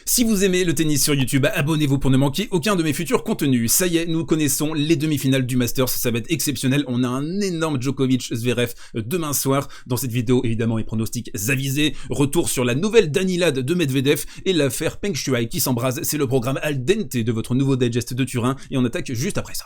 Si vous aimez le tennis sur YouTube, abonnez-vous pour ne manquer aucun de mes futurs contenus. Ça y est, nous connaissons les demi-finales du Masters, ça va être exceptionnel. On a un énorme Djokovic-Zverev demain soir. Dans cette vidéo, évidemment, les pronostics avisés. Retour sur la nouvelle Danilad de Medvedev et l'affaire Peng Shuai qui s'embrase. C'est le programme al dente de votre nouveau digest de Turin et on attaque juste après ça.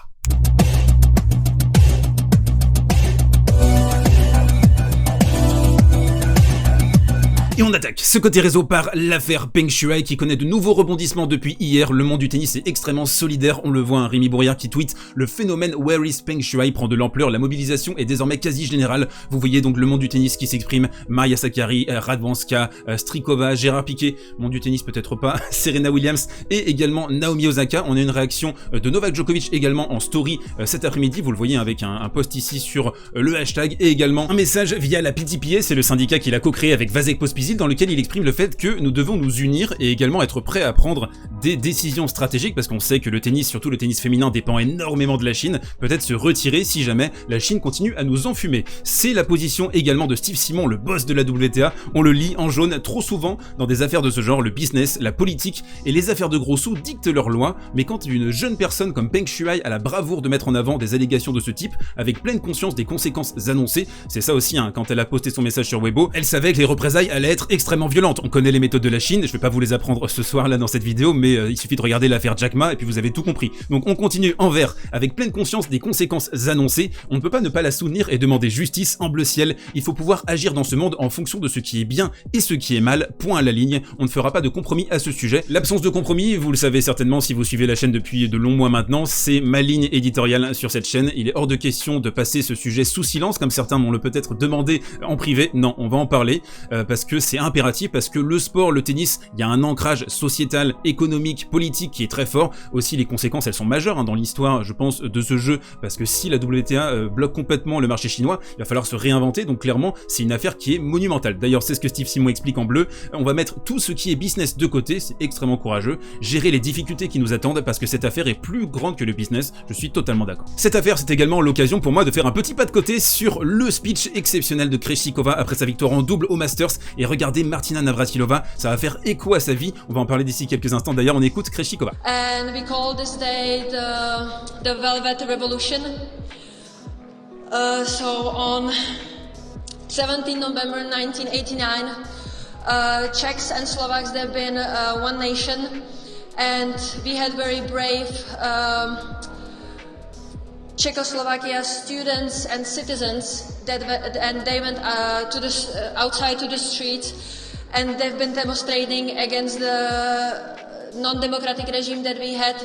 Et on attaque ce côté réseau par l'affaire Peng Shuai qui connaît de nouveaux rebondissements depuis hier. Le monde du tennis est extrêmement solidaire. On le voit, Rémi Bourriard qui tweet « Le phénomène Where is Peng Shuai prend de l'ampleur, la mobilisation est désormais quasi générale. » Vous voyez donc le monde du tennis qui s'exprime. Maria Sakkari, Radwanska, Strikova, Gérard Piquet, monde du tennis peut-être pas, Serena Williams et également Naomi Osaka. On a une réaction de Novak Djokovic également en story cet après-midi. Vous le voyez avec un post ici sur le hashtag et également un message via la PTPA, c'est le syndicat qu'il a co-créé avec Vasek Pospisil, dans lequel il exprime le fait que nous devons nous unir et également être prêts à prendre des décisions stratégiques parce qu'on sait que le tennis, surtout le tennis féminin, dépend énormément de la Chine, peut-être se retirer si jamais la Chine continue à nous enfumer. C'est la position également de Steve Simon, le boss de la WTA, on le lit en jaune trop souvent dans des affaires de ce genre, le business, la politique et les affaires de gros sous dictent leurs lois, mais quand une jeune personne comme Peng Shuai a la bravoure de mettre en avant des allégations de ce type, avec pleine conscience des conséquences annoncées, c'est ça aussi, quand elle a posté son message sur Weibo, elle savait que les représailles allaient être extrêmement violente. On connaît les méthodes de la Chine, je vais pas vous les apprendre ce soir là dans cette vidéo, mais il suffit de regarder l'affaire Jack Ma et puis vous avez tout compris. Donc on continue en vert, avec pleine conscience des conséquences annoncées. On ne peut pas ne pas la soutenir et demander justice en bleu ciel. Il faut pouvoir agir dans ce monde en fonction de ce qui est bien et ce qui est mal, point à la ligne. On ne fera pas de compromis à ce sujet. L'absence de compromis, vous le savez certainement si vous suivez la chaîne depuis de longs mois maintenant, c'est ma ligne éditoriale sur cette chaîne. Il est hors de question de passer ce sujet sous silence, comme certains m'ont le peut-être demandé en privé. Non, on va en parler, parce que c'est impératif, parce que le sport, le tennis, il y a un ancrage sociétal, économique, politique qui est très fort. Aussi, les conséquences, elles sont majeures dans l'histoire, je pense, de ce jeu, parce que si la WTA bloque complètement le marché chinois, il va falloir se réinventer, donc clairement, c'est une affaire qui est monumentale. D'ailleurs, c'est ce que Steve Simon explique en bleu. On va mettre tout ce qui est business de côté, c'est extrêmement courageux, gérer les difficultés qui nous attendent, parce que cette affaire est plus grande que le business, je suis totalement d'accord. Cette affaire, c'est également l'occasion pour moi de faire un petit pas de côté sur le speech exceptionnel de Krejcikova après sa victoire en double au Masters, et regardez Martina Navratilova, ça va faire écho à sa vie, on va en parler d'ici quelques instants. D'ailleurs, on écoute Krejcikova. And we call this day the Velvet Revolution. So on 17 November 1989, Czechs and Slovaks, they've been one nation, and we had very brave Czechoslovakia students and citizens and they went outside to the streets. And they've been demonstrating against the non-democratic regime that we had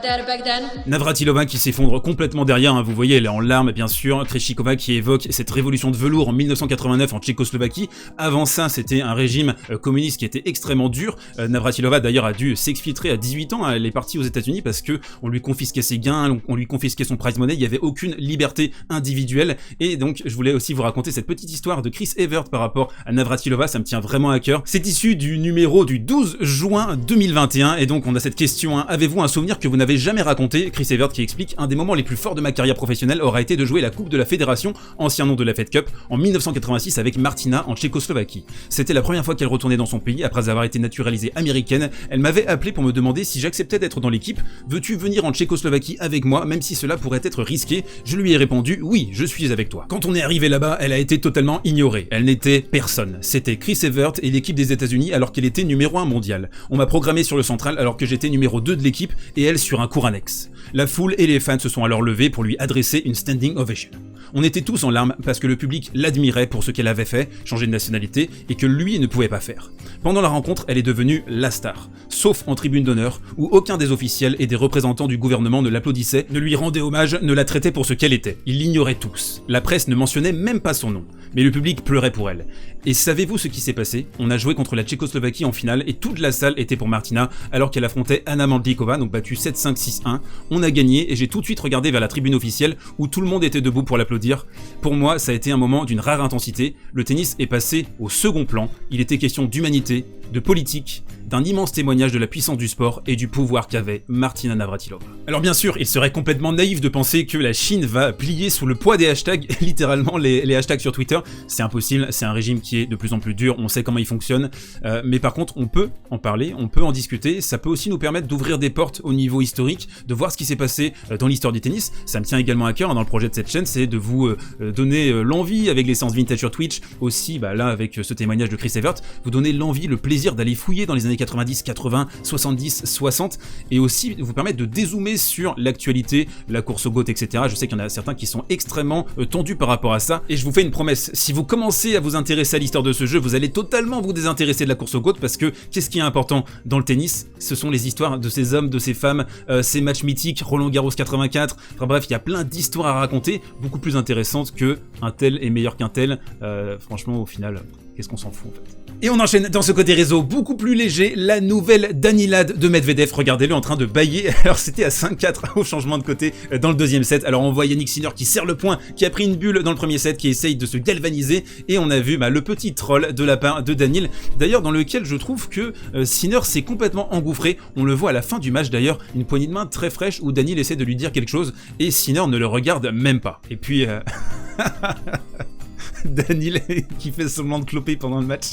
there back then. Navratilova qui s'effondre complètement derrière, vous voyez, elle est en larmes bien sûr. Krejcikova qui évoque cette révolution de velours en 1989 en Tchécoslovaquie. Avant ça, c'était un régime communiste qui était extrêmement dur. Navratilova d'ailleurs a dû s'exfiltrer à 18 ans, elle est partie aux États-Unis parce que on lui confisquait ses gains, on lui confisquait son prize money, il y avait aucune liberté individuelle. Et donc je voulais aussi vous raconter cette petite histoire de Chris Evert par rapport à Navratilova, ça me tient vraiment à cœur. C'est issu du numéro du 12 juin 2021. Et donc on a cette question, avez-vous un souvenir que vous n'avez jamais raconté? Chris Evert qui explique, un des moments les plus forts de ma carrière professionnelle aura été de jouer la Coupe de la Fédération, ancien nom de la Fed Cup, en 1986 avec Martina en Tchécoslovaquie. C'était la première fois qu'elle retournait dans son pays après avoir été naturalisée américaine. Elle m'avait appelé pour me demander si j'acceptais d'être dans l'équipe. Veux-tu venir en Tchécoslovaquie avec moi, même si cela pourrait être risqué? Je lui ai répondu, oui, je suis avec toi. Quand on est arrivé là-bas, elle a été totalement ignorée. Elle n'était personne. C'était Chris Evert et l'équipe des États-Unis alors qu'elle était numéro 1 mondial. On m'a programmé sur le central alors que j'étais numéro 2 de l'équipe et elle sur un cours annexe. La foule et les fans se sont alors levés pour lui adresser une standing ovation. On était tous en larmes parce que le public l'admirait pour ce qu'elle avait fait, changer de nationalité, et que lui ne pouvait pas faire. Pendant la rencontre, elle est devenue la star, sauf en tribune d'honneur, où aucun des officiels et des représentants du gouvernement ne l'applaudissait, ne lui rendait hommage, ne la traitait pour ce qu'elle était. Ils l'ignoraient tous. La presse ne mentionnait même pas son nom. Mais le public pleurait pour elle. Et savez-vous ce qui s'est passé? On a joué contre la Tchécoslovaquie en finale et toute la salle était pour Martina, alors qu'elle affrontait Anna Mandlikova, donc battue 7-5-6-1. On a gagné et j'ai tout de suite regardé vers la tribune officielle où tout le monde était debout pour l'applaudir. Pour moi, ça a été un moment d'une rare intensité. Le tennis est passé au second plan. Il était question d'humanité, de politique, d'un immense témoignage de la puissance du sport et du pouvoir qu'avait Martina Navratilova. Alors bien sûr, il serait complètement naïf de penser que la Chine va plier sous le poids des hashtags, littéralement les hashtags sur Twitter, c'est impossible, c'est un régime qui est de plus en plus dur, on sait comment il fonctionne, mais par contre on peut en parler, on peut en discuter, ça peut aussi nous permettre d'ouvrir des portes au niveau historique, de voir ce qui s'est passé dans l'histoire du tennis. Ça me tient également à cœur dans le projet de cette chaîne, c'est de vous donner l'envie avec les séances vintage sur Twitch, aussi là avec ce témoignage de Chris Evert, vous donner l'envie, le plaisir d'aller fouiller dans les années 90, 80, 70, 60, et aussi vous permettre de dézoomer sur l'actualité, la course au GOAT, etc. Je sais qu'il y en a certains qui sont extrêmement tendus par rapport à ça, et je vous fais une promesse, si vous commencez à vous intéresser à l'histoire de ce jeu, vous allez totalement vous désintéresser de la course au GOAT, parce que qu'est-ce qui est important dans le tennis? Ce sont les histoires de ces hommes, de ces femmes, ces matchs mythiques, Roland Garros 84, enfin bref, il y a plein d'histoires à raconter, beaucoup plus intéressantes que un tel est meilleur qu'un tel, franchement au final, qu'est-ce qu'on s'en fout en fait. Et on enchaîne dans ce côté réseau beaucoup plus léger, la nouvelle Danilad de Medvedev, regardez-le en train de bailler, alors c'était à 5-4 au changement de côté dans le deuxième set, alors on voit Yannick Sinner qui serre le poing, qui a pris une bulle dans le premier set, qui essaye de se galvaniser, et on a vu le petit troll de la part de Daniil, d'ailleurs dans lequel je trouve que Sinner s'est complètement engouffré, on le voit à la fin du match d'ailleurs, une poignée de main très fraîche où Daniil essaie de lui dire quelque chose, et Sinner ne le regarde même pas, et puis... Daniil qui fait semblant de cloper pendant le match.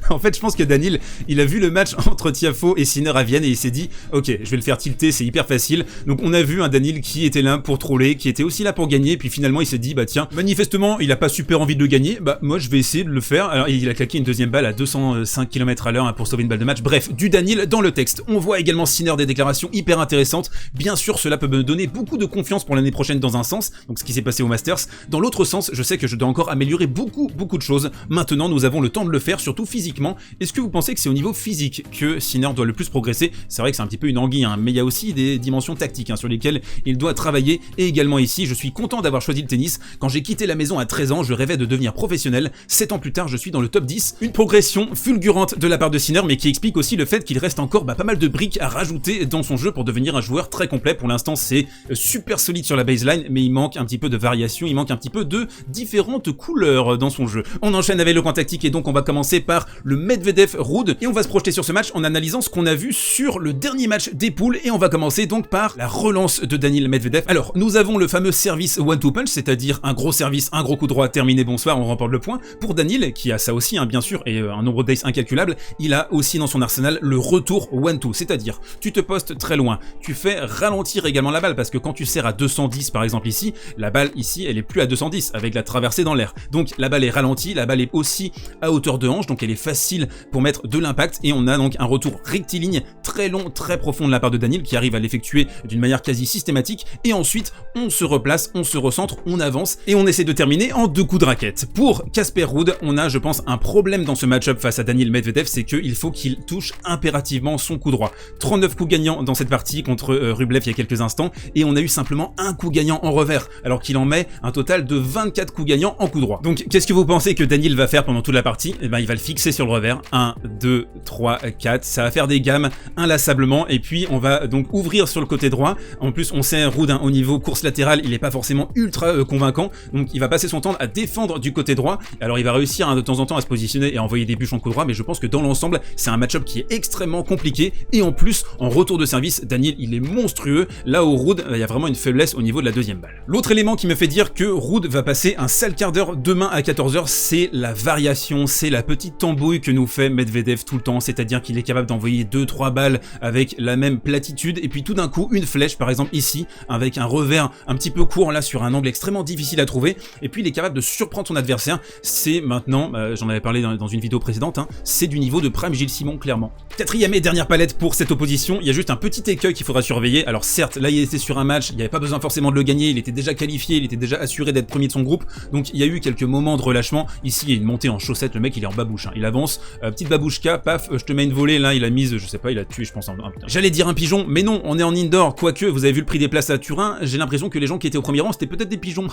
En fait, je pense que Daniil, il a vu le match entre Tiafoe et Sinner à Vienne et il s'est dit « Ok, je vais le faire tilter, c'est hyper facile. » Donc on a vu un Daniil qui était là pour troller, qui était aussi là pour gagner, puis finalement il s'est dit « Bah tiens, manifestement, il a pas super envie de le gagner, bah moi je vais essayer de le faire. » Alors il a claqué une deuxième balle à 205 km/h pour sauver une balle de match. Bref, du Daniil dans le texte. On voit également Sinner des déclarations hyper intéressantes. Bien sûr, cela peut me donner beaucoup de confiance pour l'année prochaine dans un sens, donc ce qui s'est passé au Masters. Dans l'autre sens, je sais que je dois encore améliorer beaucoup de choses. Maintenant, nous avons le temps de le faire, surtout physiquement. Est-ce que vous pensez que c'est au niveau physique que Sinner doit le plus progresser? C'est vrai que c'est un petit peu une anguille, mais il y a aussi des dimensions tactiques sur lesquelles il doit travailler. Et également ici, je suis content d'avoir choisi le tennis. Quand j'ai quitté la maison à 13 ans, je rêvais de devenir professionnel. 7 ans plus tard, je suis dans le top 10. Une progression fulgurante de la part de Sinner, mais qui explique aussi le fait qu'il reste encore pas mal de briques à rajouter dans son jeu pour devenir un joueur très complet. Pour l'instant, c'est super solide sur la baseline, mais il manque un petit peu de variation, il manque un petit peu de différentes couleurs dans son jeu. On enchaîne avec le point tactique et donc on va commencer par le Medvedev-Ruud et on va se projeter sur ce match en analysant ce qu'on a vu sur le dernier match des poules et on va commencer donc par la relance de Daniil Medvedev. Alors nous avons le fameux service one-two punch, c'est-à-dire un gros service, un gros coup droit, terminé, bonsoir, on remporte le point. Pour Daniil, qui a ça aussi bien sûr et un nombre d'aces incalculable, il a aussi dans son arsenal le retour one-two, c'est-à-dire tu te postes très loin, tu fais ralentir également la balle parce que quand tu serres à 210 par exemple ici, la balle ici elle est plus à 210 avec la traversée dans l'air. Donc la balle est ralentie, la balle est aussi à hauteur de hanche, donc elle est facile pour mettre de l'impact et on a donc un retour rectiligne très long, très profond de la part de Daniil qui arrive à l'effectuer d'une manière quasi systématique et ensuite on se replace, on se recentre, on avance et on essaie de terminer en 2 coups de raquette. Pour Casper Ruud, on a je pense un problème dans ce match-up face à Daniil Medvedev, c'est qu'il faut qu'il touche impérativement son coup droit. 39 coups gagnants dans cette partie contre Rublev il y a quelques instants et on a eu simplement un coup gagnant en revers alors qu'il en met un total de 24 coups gagnants en coup droit. Donc qu'est-ce que vous pensez que Daniil va faire pendant toute la partie? Eh ben il va le fixer sur le revers, 1, 2, 3, 4, ça va faire des gammes inlassablement et puis on va donc ouvrir sur le côté droit. En plus on sait Ruud au niveau course latérale il est pas forcément ultra convaincant, donc il va passer son temps à défendre du côté droit, alors il va réussir de temps en temps à se positionner et à envoyer des bûches en coup droit, mais je pense que dans l'ensemble c'est un match-up qui est extrêmement compliqué et en plus en retour de service Daniil il est monstrueux, là où Ruud il y a vraiment une faiblesse au niveau de la deuxième balle. L'autre élément qui me fait dire que Ruud va passer un sale quart d'heure demain à 14h, c'est la variation, c'est la petite tambouille que nous fait Medvedev tout le temps, c'est-à-dire qu'il est capable d'envoyer 2-3 balles avec la même platitude et puis tout d'un coup une flèche par exemple ici avec un revers un petit peu court là sur un angle extrêmement difficile à trouver et puis il est capable de surprendre son adversaire. C'est maintenant, j'en avais parlé dans une vidéo précédente, c'est du niveau de Prime Gilles Simon clairement. Quatrième et dernière palette pour cette opposition, il y a juste un petit écueil qu'il faudra surveiller. Alors certes là il était sur un match, il n'y avait pas besoin forcément de le gagner, il était déjà qualifié, il était déjà assuré d'être premier de son groupe, donc il y a eu quelques moments de relâchement. Ici il y a une montée en chaussette, le mec il est en babouche, il avance, petite babouchka, paf, je te mets une volée, là il a mise, je sais pas, il a tué je pense j'allais dire un pigeon, mais non, on est en indoor, quoique vous avez vu le prix des places à Turin, j'ai l'impression que les gens qui étaient au premier rang c'était peut-être des pigeons.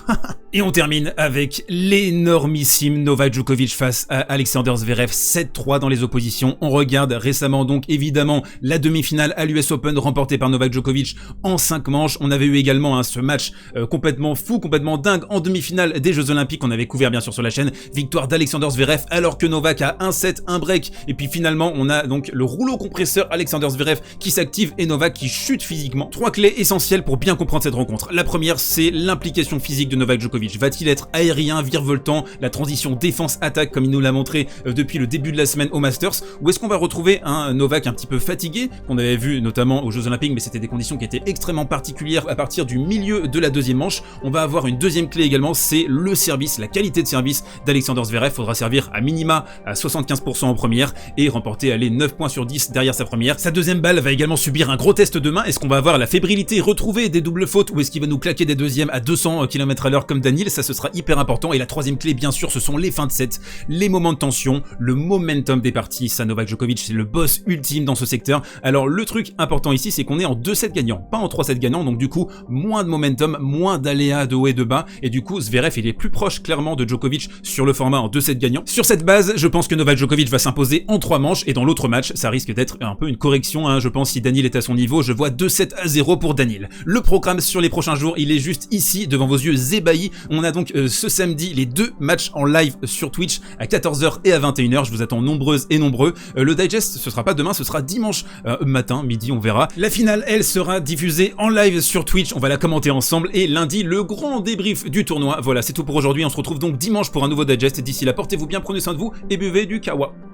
Et on termine avec l'énormissime Novak Djokovic face à Alexander Zverev, 7-3 dans les oppositions. On regarde récemment donc évidemment la demi-finale à l'US Open remportée par Novak Djokovic en 5 manches. On avait eu également ce match complètement fou, complètement dingue en demi-finale des Jeux Olympiques. On avait couvert bien sûr sur la chaîne. Victoire d'Alexander Zverev alors que Novak a un set, un break. Et puis finalement, on a donc le rouleau compresseur Alexander Zverev qui s'active et Novak qui chute physiquement. 3 clés essentielles pour bien comprendre cette rencontre. La première, c'est l'implication physique de Novak Djokovic. Va-t-il être aérien, virevoltant, la transition défense-attaque comme il nous l'a montré depuis le début de la semaine au Masters, ou est-ce qu'on va retrouver un Novak un petit peu fatigué, qu'on avait vu notamment aux Jeux Olympiques, mais c'était des conditions qui étaient extrêmement particulières à partir du milieu de la deuxième manche. On va avoir une deuxième clé également, c'est le service, la qualité de service d'Alexander Zverev. Faudra servir à minima à 75% en première et remporter les 9 points sur 10 derrière sa première. Sa deuxième balle va également subir un gros test de main. Est-ce qu'on va avoir la fébrilité retrouvée des doubles fautes ou est-ce qu'il va nous claquer des deuxièmes à 200 km/h comme Daniil? Ça, ce sera hyper important. Et la troisième clé, bien sûr, ce sont les fins de set, les moments de tension, le momentum des parties. Ça, Novak Djokovic, c'est le boss ultime dans ce secteur. Alors, le truc important ici, c'est qu'on est en 2 sets gagnants, pas en 3 sets gagnants. Donc, du coup, moins de momentum, moins d'aléas de haut et de bas. Et du coup, Zverev, il est plus proche clairement de Djokovic sur le format en 2 sets gagnants. Sur cette base, je pense que Novak Djokovic va s'imposer en 3 manches. Et dans l'autre match, ça risque d'être un peu une correction. Je pense si Daniil est à son niveau, je vois 2-7-0 pour Daniil. Le programme sur les prochains jours, il est juste ici, devant vos yeux ébahis. On a donc ce samedi les 2 matchs en live sur Twitch à 14h et à 21h. Je vous attends nombreuses et nombreux. Le digest, ce sera pas demain, ce sera dimanche matin, midi, on verra. La finale, elle sera diffusée en live sur Twitch. On va la commenter ensemble. Et lundi, le grand débrief du tournoi. Voilà, c'est tout pour aujourd'hui. On se retrouve donc dimanche pour un nouveau digest. D'ici là, portez-vous bien, prenez soin de vous et buvez du kawa.